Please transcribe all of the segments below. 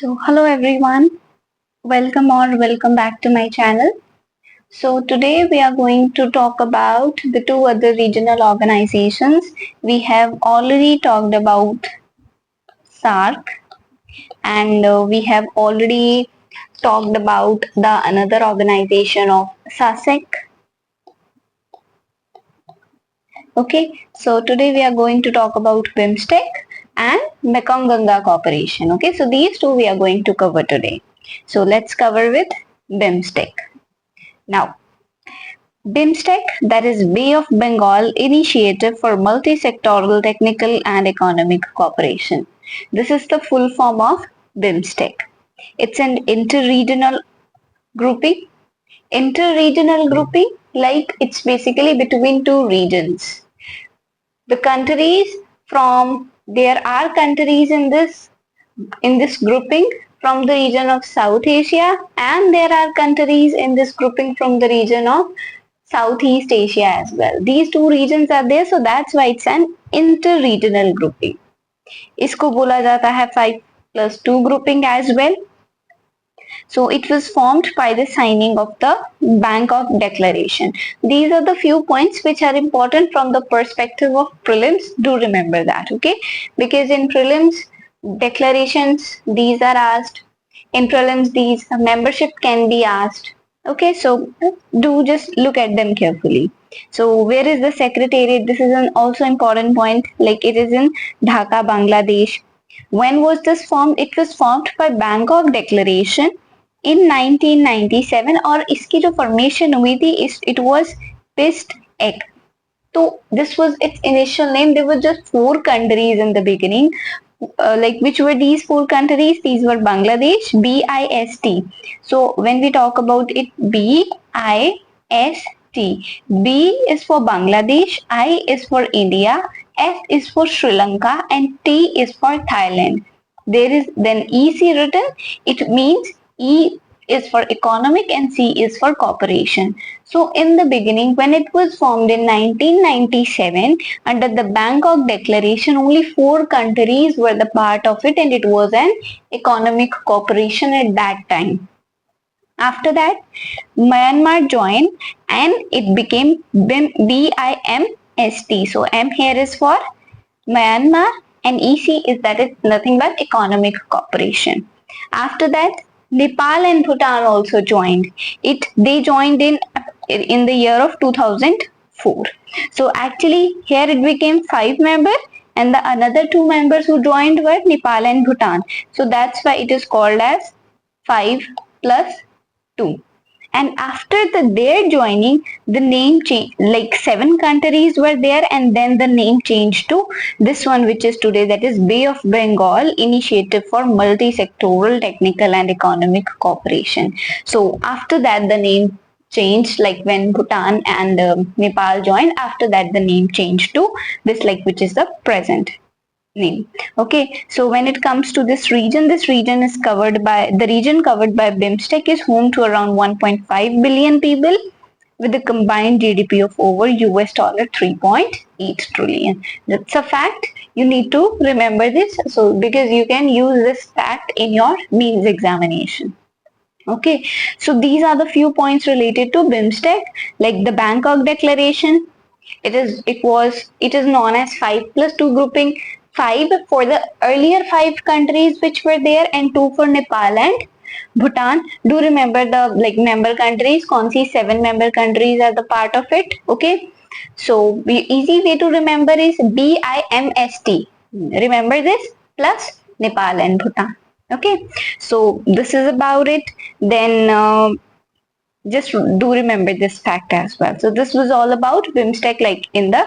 So hello everyone, welcome back to my channel. So today we are going to talk about the two other regional organizations. We have already talked about SARC and we have already talked about the another organization of SASEC. Okay, so today we are going to talk about BIMSTEC and Mekong Ganga Cooperation. Okay, so these two we are going to cover today. So let's cover with BIMSTEC. Now, BIMSTEC, that is Bay of Bengal Initiative for Multi Sectoral Technical and Economic Cooperation. This is the full form of BIMSTEC. It's an inter-regional grouping. Inter-regional grouping, like it's basically between two regions. The countries there are countries in this grouping from the region of South Asia, and there are countries in this grouping from the region of Southeast Asia as well. These two regions are there, so that's why it's an inter-regional grouping. इसको बोला जाता है 5+2 grouping as well. So it was formed by the signing of the Bangkok Declaration. These are the few points which are important from the perspective of prelims. Do remember that, okay? Because in prelims, declarations, these are asked. In prelims, these membership can be asked. Okay, so do just look at them carefully. So where is the secretariat? This is an also important point. Like it is in Dhaka, Bangladesh. When was this formed? It was formed by Bangkok Declaration in 1997 और इसकी जो formation हुई थी it was BIMSTEC. So this was its initial name. There were just 4 countries in the beginning. Like which were these 4 countries? These were Bangladesh, BIST. So when we talk about it, BIST. B is for Bangladesh, I is for India, S is for Sri Lanka, and T is for Thailand. There is then EC written. It means E is for economic and C is for cooperation. So in the beginning, when it was formed in 1997 under the Bangkok Declaration, only 4 countries were the part of it, and it was an economic cooperation at that time. After that, Myanmar joined and it became BIMST. So M here is for Myanmar and EC is that it's nothing but economic cooperation. After that, Nepal and Bhutan also joined. They joined in the year of 2004. So actually here it became 5 members and the another 2 members who joined were Nepal and Bhutan. So that's why it is called as 5+2. And after their joining, the name changed, like 7 countries were there, and then the name changed to this one which is today, that is Bay of Bengal Initiative for Multi Sectoral Technical and Economic Cooperation. So after that the name changed, like when Bhutan and Nepal joined, after that the name changed to this, like which is the present name. Okay, so when it comes to this region is covered by BIMSTEC is home to around 1.5 billion people with a combined GDP of over US $3.8 trillion. That's a fact. You need to remember this, so because you can use this fact in your means examination. Okay, so these are the few points related to BIMSTEC, like the Bangkok Declaration. It is known as 5+2 grouping. 5 for the earlier 5 countries which were there and 2 for Nepal and Bhutan. Do remember the member countries. कौन सी 7 member countries are the part of it. Okay, so easy way to remember is BIMST. Remember this plus Nepal and Bhutan. Okay, so this is about it. Then just do remember this fact as well. So this was all about BIMSTEC, like in the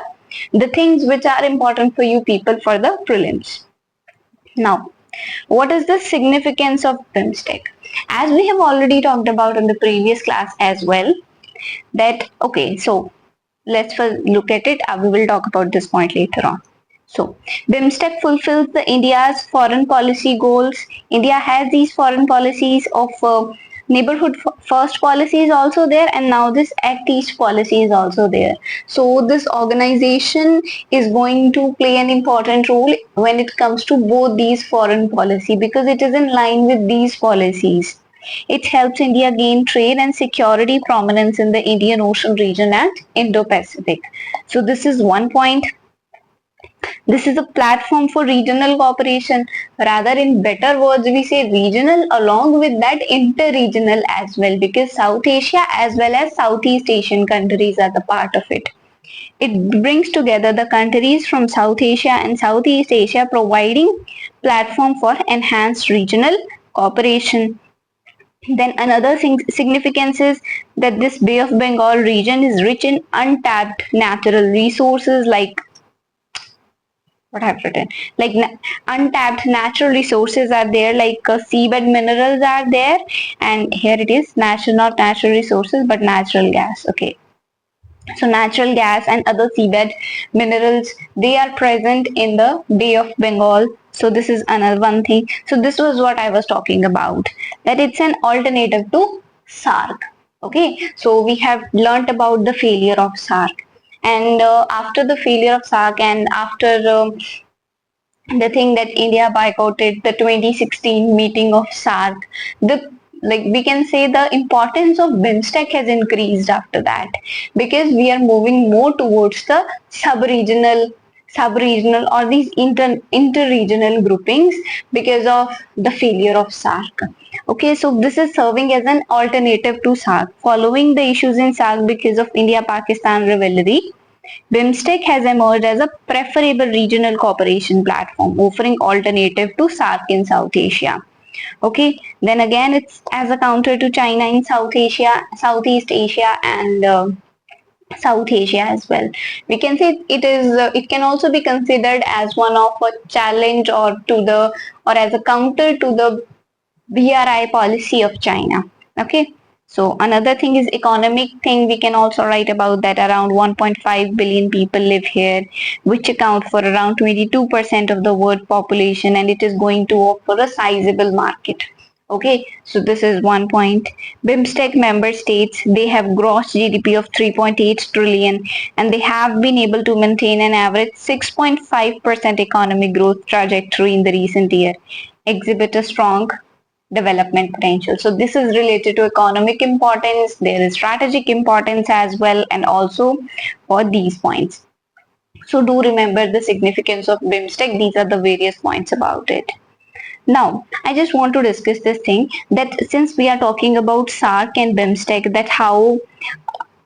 things which are important for you people for the prelims. Now, what is the significance of BIMSTEC? As we have already talked about in the previous class as well, that okay, so let's first look at it. We will talk about this point later on. So, BIMSTEC fulfills India's foreign policy goals. India has these foreign policies of neighborhood first policy is also there, and now this Act East policy is also there. So this organization is going to play an important role when it comes to both these foreign policy, because it is in line with these policies. It helps India gain trade and security prominence in the Indian Ocean region and Indo-Pacific. So this is one point. This is a platform for regional cooperation. Rather, in better words, we say regional, along with that inter-regional as well, because South Asia as well as Southeast Asian countries are the part of it. It brings together the countries from South Asia and Southeast Asia, providing platform for enhanced regional cooperation. Then another significance is that this Bay of Bengal region is rich in untapped natural resources like what I've written, like untapped natural resources are there, like seabed minerals are there, and here it is not natural resources but natural gas. Okay, so natural gas and other seabed minerals, they are present in the Bay of Bengal. So this is another one thing. So this was what I was talking about, that it's an alternative to SAARC. Okay, so we have learnt about the failure of SAARC, and after the failure of SAARC and after the thing that India boycotted the 2016 meeting of SAARC, the we can say the importance of BIMSTEC has increased after that, because we are moving more towards the sub-regional or these inter-regional groupings because of the failure of SAARC. Okay, so this is serving as an alternative to SAARC. Following the issues in SAARC because of India-Pakistan rivalry, BIMSTEC has emerged as a preferable regional cooperation platform, offering alternative to SAARC in South Asia. Okay, then again it's as a counter to China in South Asia, Southeast Asia, and South Asia as well. We can say it can also be considered as one of a challenge or as a counter to the BRI policy of China. Okay, so another thing is economic thing. We can also write about that around 1.5 billion people live here, which account for around 22% of the world population, and it is going to offer a sizable market. Okay, so this is one point. BIMSTEC member states, they have gross GDP of 3.8 trillion, and they have been able to maintain an average 6.5% economic growth trajectory in the recent year, exhibit a strong development potential. So this is related to economic importance, there is strategic importance as well, and also for these points. So do remember the significance of BIMSTEC. These are the various points about it. Now, I just want to discuss this thing, that since we are talking about SAARC and BIMSTEC, that how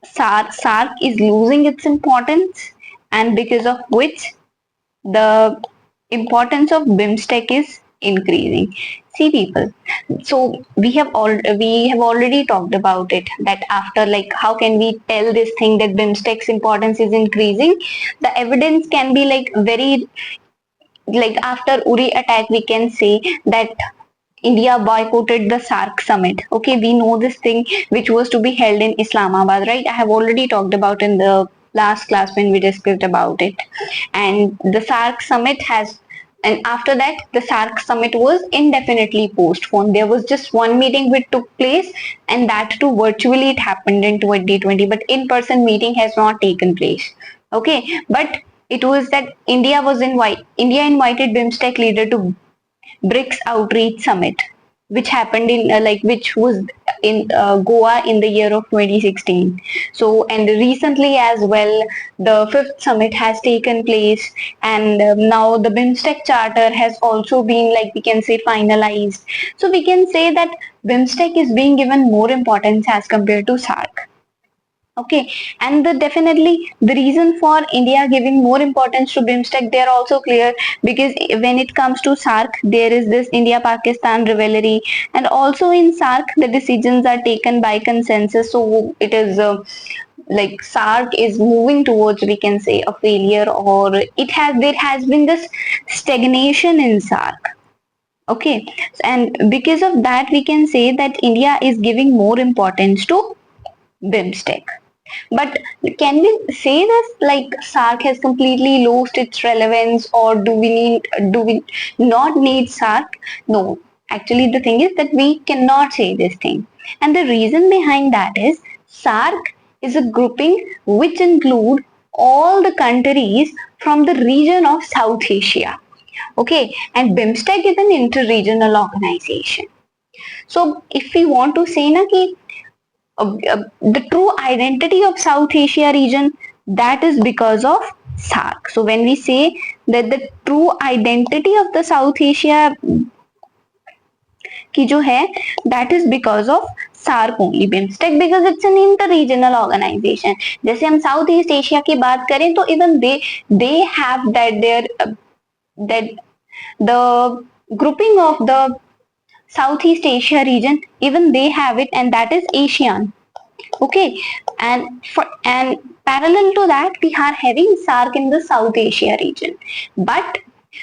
SAARC is losing its importance, and because of which the importance of BIMSTEC is increasing. See people, so we have already talked about it, that after how can we tell this thing that BIMSTEC's importance is increasing. The evidence can be very after Uri attack, we can say that India boycotted the SAARC summit. Okay, we know this thing which was to be held in Islamabad, right? I have already talked about in the last class when we discussed about it. And the SAARC summit and after that the SAARC summit was indefinitely postponed. There was just one meeting which took place, and that too virtually. It happened in 2020, but in-person meeting has not taken place. Okay, but it was that India invited BIMSTEC leader to BRICS Outreach Summit, which happened in which was in Goa in the year of 2016. So, and recently as well, the fifth summit has taken place, and now the BIMSTEC charter has also been we can say finalized. So we can say that BIMSTEC is being given more importance as compared to SAARC. Okay, and definitely the reason for India giving more importance to BIMSTEC, they are also clear, because when it comes to SAARC, there is this India-Pakistan rivalry, and also in SAARC the decisions are taken by consensus. So it is SAARC is moving towards, we can say, a failure, or there has been this stagnation in SAARC. Okay, and because of that we can say that India is giving more importance to BIMSTEC. But can we say this SAARC has completely lost its relevance, or do we not need SAARC? No. actually the thing is that we cannot say this thing. And the reason behind that is SAARC is a grouping which include all the countries from the region of South Asia. Okay, and BIMSTEC is an inter-regional organization. So if we want to say na ki the true identity of South Asia region, that is because of SAARC. So when we say that the true identity of the South Asia की जो है that is because of SAARC only. BIMSTEC because it's an inter-regional organization. जैसे हम south east Asia की बात करें तो even they have that their that the grouping of the Southeast Asia region, even they have it, and that is ASEAN. Okay, and parallel to that we are having SAARC in the South Asia region. But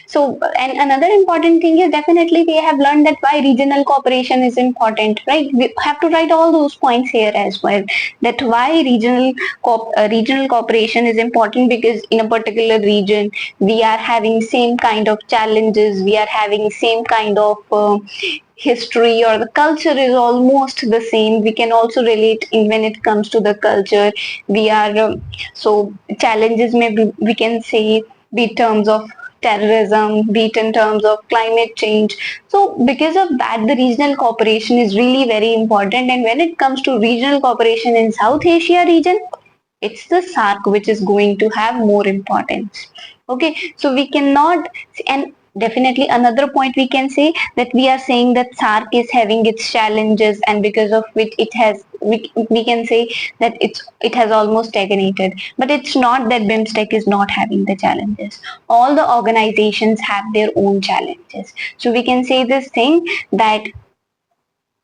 so, and another important thing is definitely we have learned that why regional cooperation is important, right? We have to write all those points here as well, that why regional cooperation is important, because in a particular region we are having same kind of challenges, we are having same kind of history, or the culture is almost the same. We can also relate in when it comes to the culture. We are so challenges maybe we can say be terms of terrorism, be it in terms of climate change. So because of that, the regional cooperation is really very important. And when it comes to regional cooperation in South Asia region, it's the SAARC which is going to have more importance. Okay, so we cannot, and definitely another point we can say that we are saying that SAARC is having its challenges, and because of which it has, we can say that it has almost stagnated. But it's not that BIMSTEC is not having the challenges. All the organizations have their own challenges. So we can say this thing that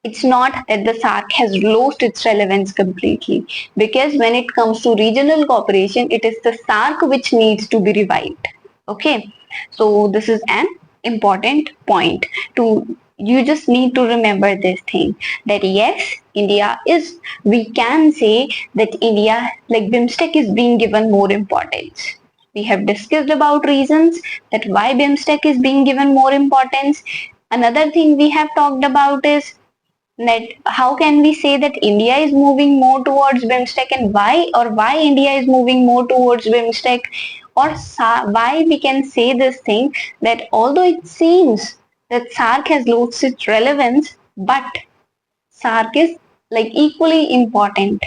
it's not that the SAARC has lost its relevance completely, because when it comes to regional cooperation, it is the SAARC which needs to be revived. Okay, so this is an important point to, you just need to remember this thing, that yes, India is, we can say that India, like BIMSTEC, is being given more importance. We have discussed about reasons that why BIMSTEC is being given more importance. Another thing we have talked about is that how can we say that India is moving more towards BIMSTEC, and why, or why India is moving more towards BIMSTEC, or why we can say this thing, that although it seems that SAARC has lost its relevance, but SAARC is like equally important,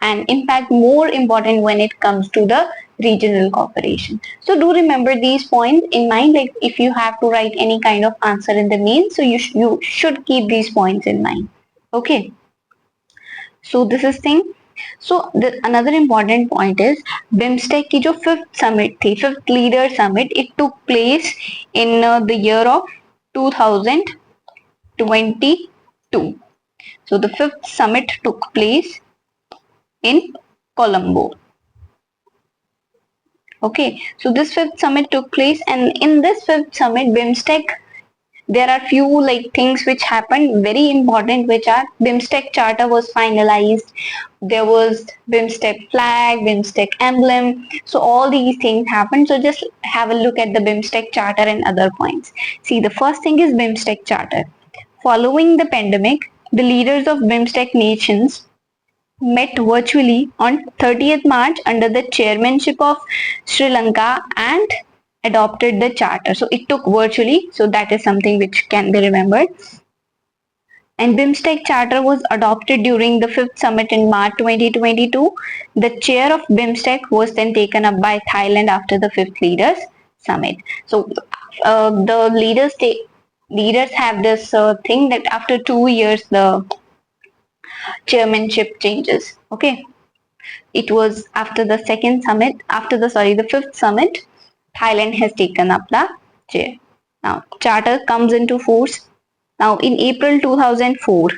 and in fact more important when it comes to the regional cooperation. So do remember these points in mind, like if you have to write any kind of answer in the main, so you should keep these points in mind. Okay, so this is thing. So another important point is BIMSTEC की जो fifth summit थी, fifth leader summit, it took place in the year of 2022. So the fifth summit took place in Colombo. Okay, so this fifth summit took place, and in this fifth summit, BIMSTEC, there are few like things which happened very important, which are BIMSTEC charter was finalized, there was BIMSTEC flag, BIMSTEC emblem, so all these things happened. So just have a look at the BIMSTEC charter and other points. See, the first thing is BIMSTEC charter. Following the pandemic, the leaders of BIMSTEC nations met virtually on 30th March under the chairmanship of Sri Lanka and adopted the charter. So it took virtually, so that is something which can be remembered. And BIMSTEC charter was adopted during the fifth summit in March 2022. The chair of BIMSTEC was then taken up by Thailand after the fifth leaders summit. So the leaders have this thing that after 2 years the chairmanship changes. Okay, it was after the second summit, the fifth summit, Thailand has taken up the chair. Now charter comes into force. Now in April 2004,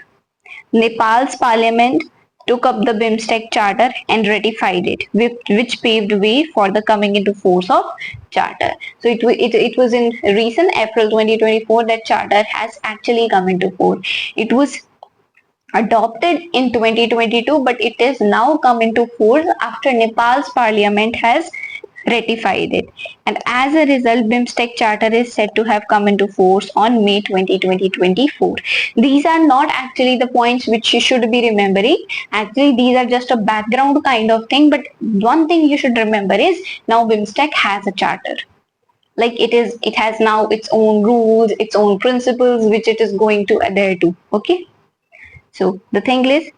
Nepal's parliament took up the BIMSTEC charter and ratified it, which paved way for the coming into force of charter. So it was in recent April 2024 that charter has actually come into force. It was adopted in 2022, but it is now come into force after Nepal's parliament has ratified it. And as a result, BIMSTEC Charter is said to have come into force on May 20, 2024. These are not actually the points which you should be remembering. Actually, these are just a background kind of thing. But one thing you should remember is now BIMSTEC has a charter. Like it has now its own rules, its own principles, which it is going to adhere to. Okay. So the thing is,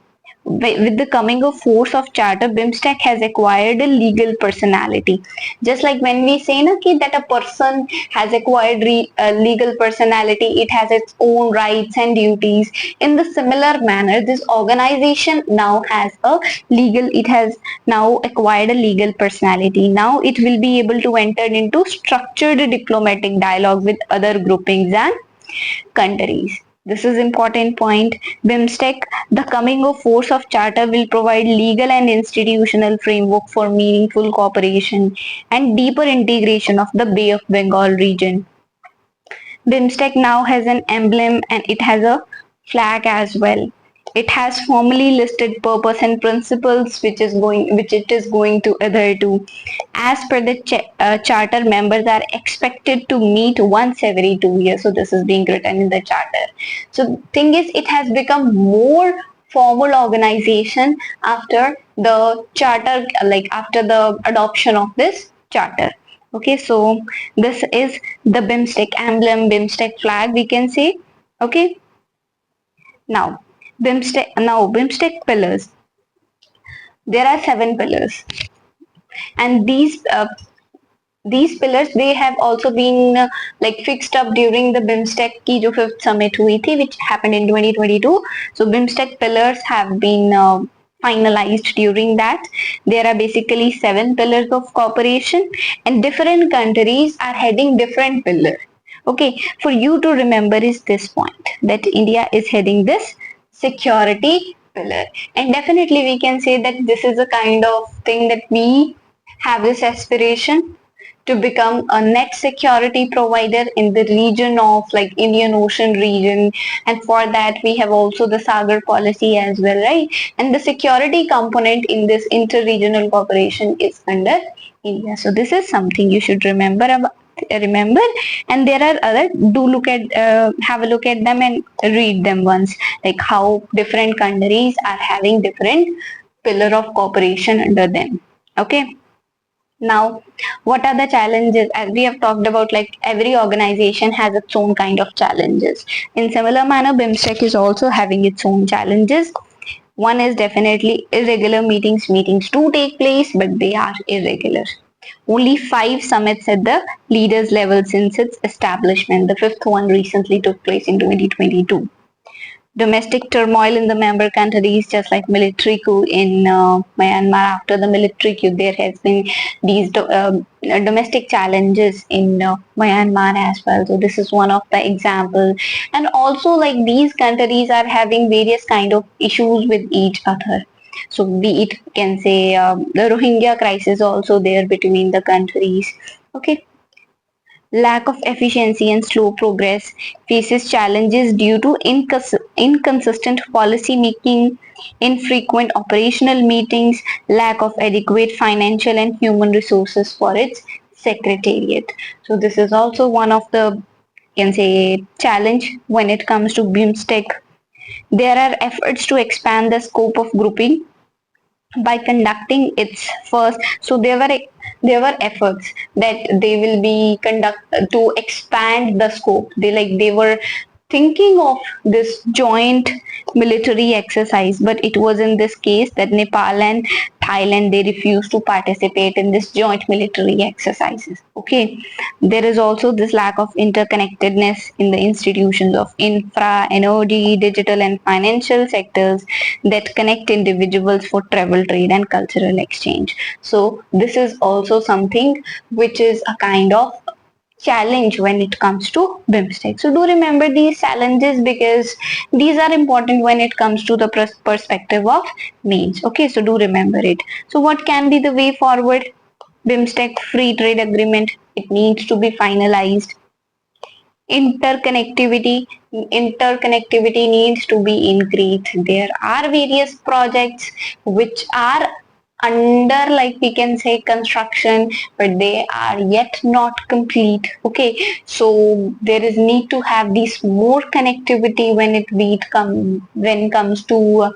with the coming of force of charter, BIMSTEC has acquired a legal personality. Just like when we say na, that a person has acquired a legal personality, it has its own rights and duties. In the similar manner, this organization now has it has now acquired a legal personality. Now it will be able to enter into structured diplomatic dialogue with other groupings and countries. This is important point. BIMSTEC, the coming of force of charter will provide legal and institutional framework for meaningful cooperation and deeper integration of the Bay of Bengal region. BIMSTEC now has an emblem and it has a flag as well. It has formally listed purpose and principles which it is going to adhere to. As per the charter, members are expected to meet once every 2 years. So this is being written in the charter. So thing is, it has become more formal organization after the charter, like after the adoption of this charter. Okay, so this is the BIMSTEC emblem, BIMSTEC flag, we can say. Okay, now BIMSTEC pillars. There are 7 pillars, and these pillars, they have also been like fixed up during the BIMSTEC की जो 5th summit हुई थी, which happened in 2022. So BIMSTEC pillars have been finalized during that. There are basically 7 pillars of cooperation, and different countries are heading different pillars. Okay, for you to remember is this point, that India is heading this security pillar, and definitely we can say that this is a kind of thing that we have this aspiration to become a net security provider in the region of like Indian Ocean region, and for that we have also the Sagar policy as well, right? And the security component in this inter-regional cooperation is under India. So this is something you should remember, and there are other, do look at have a look at them and read them once, like how different countries are having different pillar of cooperation under them. Okay. Now, what are the challenges? As we have talked about, like every organization has its own kind of challenges. In similar manner, BIMSTEC is also having its own challenges. One is definitely irregular meetings. Meetings do take place, but they are irregular. Only 5 summits at the leaders level since its establishment. The 5th one recently took place in 2022. Domestic turmoil in the member countries, just like military coup in Myanmar. After the military coup, there has been these domestic challenges in Myanmar as well. So this is one of the examples. And also, like these countries are having various kind of issues with each other. So be it can say the Rohingya crisis also there between the countries. Okay. Lack of efficiency and slow progress, faces challenges due to inconsistent policy making, infrequent operational meetings, lack of adequate financial and human resources for its secretariat. So this is also one of the, you can say, challenge when it comes to BIMSTEC. There are efforts to expand the scope of grouping by conducting its first. So there were efforts that they will be conduct to expand the scope. They were thinking of this joint military exercise, but it was in this case that Nepal and Thailand, they refused to participate in this joint military exercises. Okay, there is also this lack of interconnectedness in the institutions of infra, energy, digital and financial sectors that connect individuals for travel, trade and cultural exchange. So this is also something which is a kind of challenge when it comes to BIMSTEC. So do remember these challenges, because these are important when it comes to the perspective of mains. Okay, so do remember it. So what can be the way forward? BIMSTEC free trade agreement, it needs to be finalized. Interconnectivity needs to be increased. There are various projects which are under, like we can say, construction, but they are yet not complete. Okay, so there is need to have this more connectivity when it comes to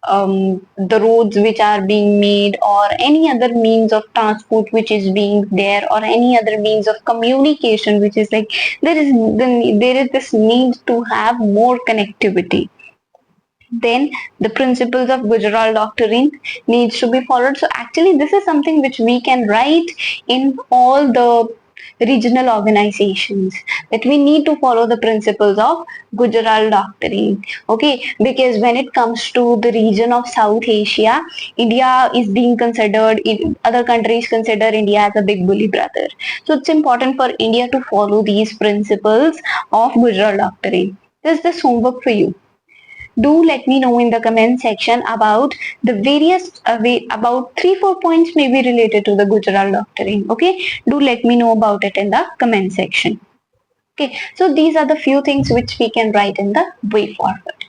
the roads which are being made, or any other means of transport which is being there, or any other means of communication which is like, there is this need to have more connectivity. Then the principles of Gujarat doctrine needs to be followed. So actually this is something which we can write in all the regional organizations, that we need to follow the principles of Gujarat doctrine. Okay, because when it comes to the region of South Asia, India is being considered, other countries consider India as a big bully brother. So it's important for India to follow these principles of Gujarat doctrine. This is this homework for you. Do let me know in the comment section about the various about 3-4 points may be related to the Gujarat doctrine. Okay, do let me know about it in the comment section. Okay, so these are the few things which we can write in the way forward.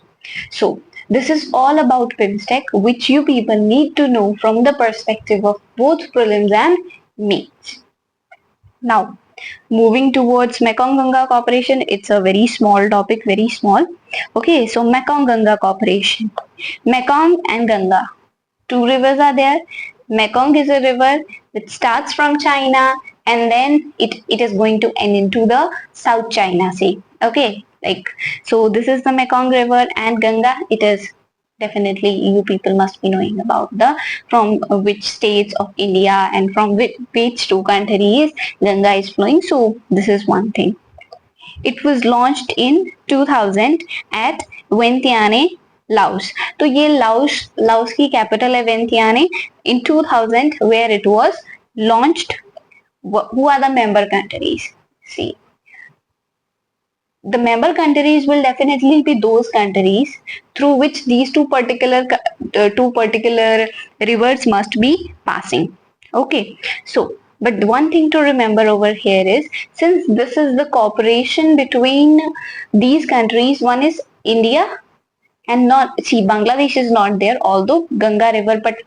So this is all about BIMSTEC, which you people need to know from the perspective of both prelims and mains. Now, moving towards Mekong Ganga Cooperation, it's a very small topic, very small. Okay, so Mekong Ganga Cooperation. Mekong and Ganga, two rivers are there. Mekong is a river which starts from China, and then it is going to end into the South China Sea. Okay, like, so this is the Mekong River, and Ganga, it is definitely, you people must be knowing about the from which states of India and from which two countries Ganga is flowing. So this is one thing. It was launched in 2000 at Vientiane, Laos. तो ये Laos की capital है Vientiane. In 2000 where it was launched, who are the member countries? See, the member countries will definitely be those countries through which these two particular rivers must be passing. Okay, so but one thing to remember over here is, since this is the cooperation between these countries, one is India and not, see, Bangladesh is not there, although Ganga river, but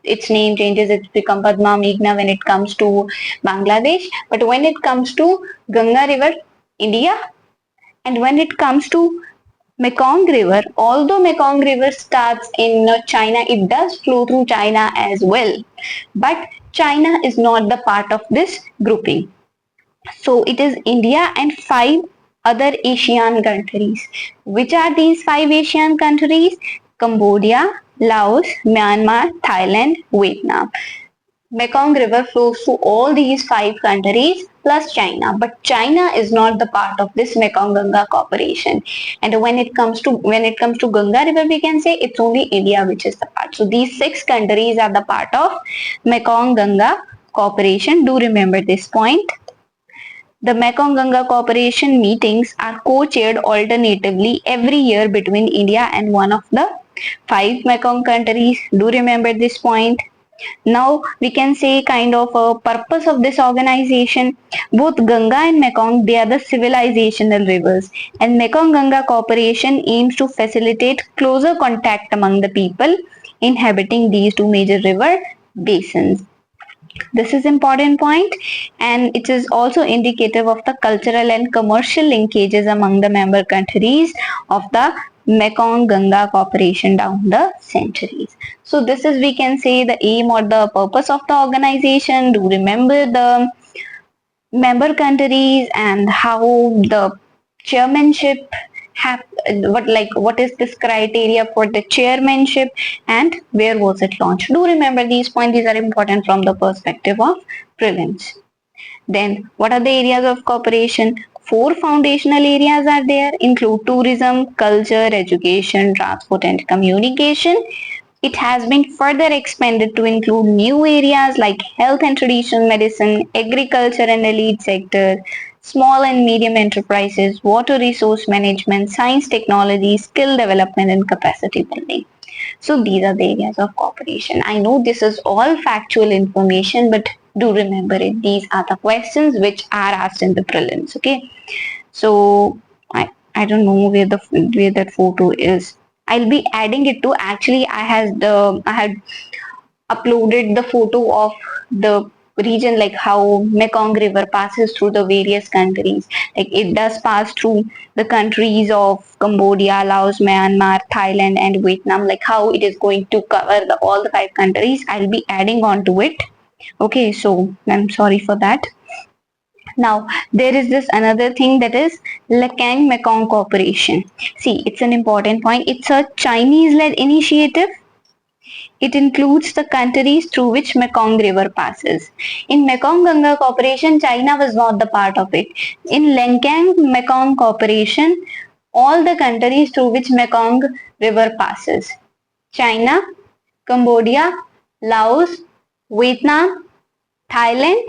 its name changes, it's become Padma, Meghna when it comes to Bangladesh. But when it comes to Ganga river, India. And when it comes to Mekong River, although Mekong River starts in China, it does flow through China as well. But China is not the part of this grouping. So it is India and 5 other Asian countries. Which are these 5 Asian countries? Cambodia, Laos, Myanmar, Thailand, Vietnam. Mekong River flows through all these 5 countries plus China, but China is not the part of this Mekong Ganga Cooperation. And when it comes to Ganga River, we can say it's only India which is the part. So these 6 countries are the part of Mekong Ganga Cooperation. Do remember this point. The Mekong Ganga Cooperation meetings are co-chaired alternatively every year between India and one of the 5 Mekong countries. Do remember this point. Now we can say kind of a purpose of this organization. Both Ganga and Mekong, they are the civilizational rivers, and Mekong Ganga Cooperation aims to facilitate closer contact among the people inhabiting these two major river basins. This is important point, and it is also indicative of the cultural and commercial linkages among the member countries of the Mekong Ganga Cooperation down the centuries. So this is, we can say, the aim or the purpose of the organization. Do remember the member countries and how the chairmanship what is this criteria for the chairmanship, and where was it launched. Do remember these points. These are important from the perspective of prelims. Then what are the areas of cooperation? 4 foundational areas are there, include tourism, culture, education, transport and communication. It has been further expanded to include new areas like health and traditional medicine, agriculture and elite sector, small and medium enterprises, water resource management, science technology, skill development and capacity building. So these are the areas of cooperation. I know this is all factual information, but do remember it. These are the questions which are asked in the prelims. Okay, so I don't know where that photo is. I'll be adding it to, actually I had uploaded the photo of the region, like how Mekong River passes through the various countries. Like it does pass through the countries of Cambodia, Laos, Myanmar, Thailand, and Vietnam. Like how it is going to cover all the 5 countries. I'll be adding on to it. Okay, so I'm sorry for that. Now, there is this another thing, that is Lekang Mekong Cooperation. See, it's an important point. It's a Chinese-led initiative. It includes the countries through which Mekong River passes. In Mekong Ganga Cooperation, China was not the part of it. In Lekang Mekong Cooperation, all the countries through which Mekong River passes: China, Cambodia, Laos, Vietnam, Thailand,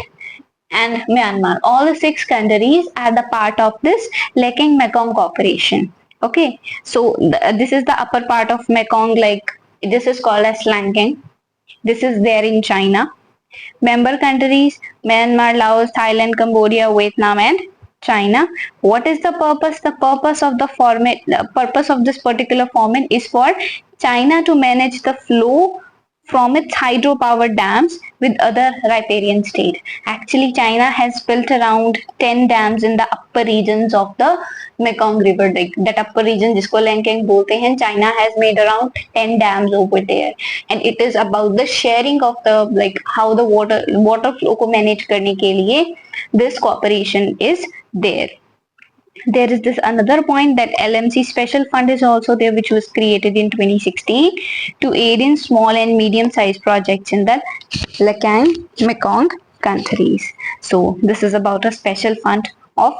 and Myanmar. All the 6 countries are the part of this Lekang Mekong Cooperation. Okay, so this is the upper part of Mekong, like this is called as Lankang. This is there in China. Member countries: Myanmar, Laos, Thailand, Cambodia, Vietnam, and China. What is the purpose? The purpose of this particular format is for China to manage the flow from its hydropower dams with other riparian states. Actually, China has built around 10 dams in the upper regions of the Mekong River. Like that upper region जिसको Lankang बोलते हैं, China has made around 10 dams over there, and it is about the sharing of the, like how the water flow को manage करने के लिए this cooperation is there. There is this another point, that LMC special fund is also there, which was created in 2016 to aid in small and medium sized projects in the Lekang Mekong countries. So this is about a special fund of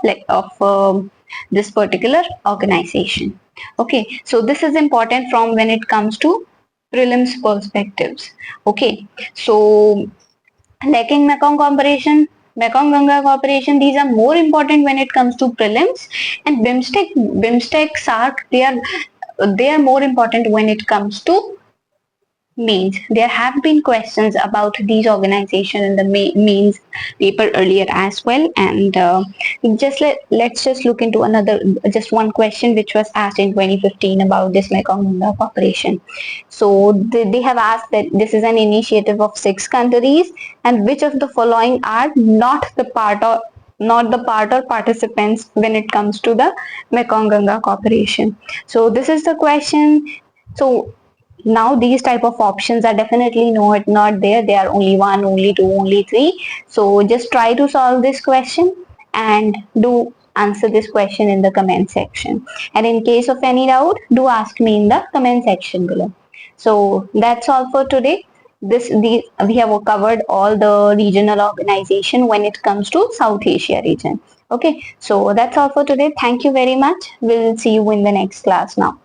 this particular organization. Okay, so this is important from when it comes to prelims perspectives. Okay, so Lekang Mekong Cooperation, Mekong Ganga Cooperation, these are more important when it comes to prelims, and BIMSTEC, SAARC, they are more important when it comes to means. There have been questions about these organizations in the means paper earlier as well, and let's just look into just one question which was asked in 2015 about this Mekong Ganga Cooperation. So they have asked that this is an initiative of 6 countries, and which of the following are not the part or participants when it comes to the Mekong Ganga Cooperation. So this is the question. So now these type of options are definitely not there. They are only 1, only 2, only 3. So just try to solve this question and do answer this question in the comment section. And in case of any doubt, do ask me in the comment section below. So that's all for today. We have covered all the regional organization when it comes to South Asia region. Okay, so that's all for today. Thank you very much. We'll see you in the next class now.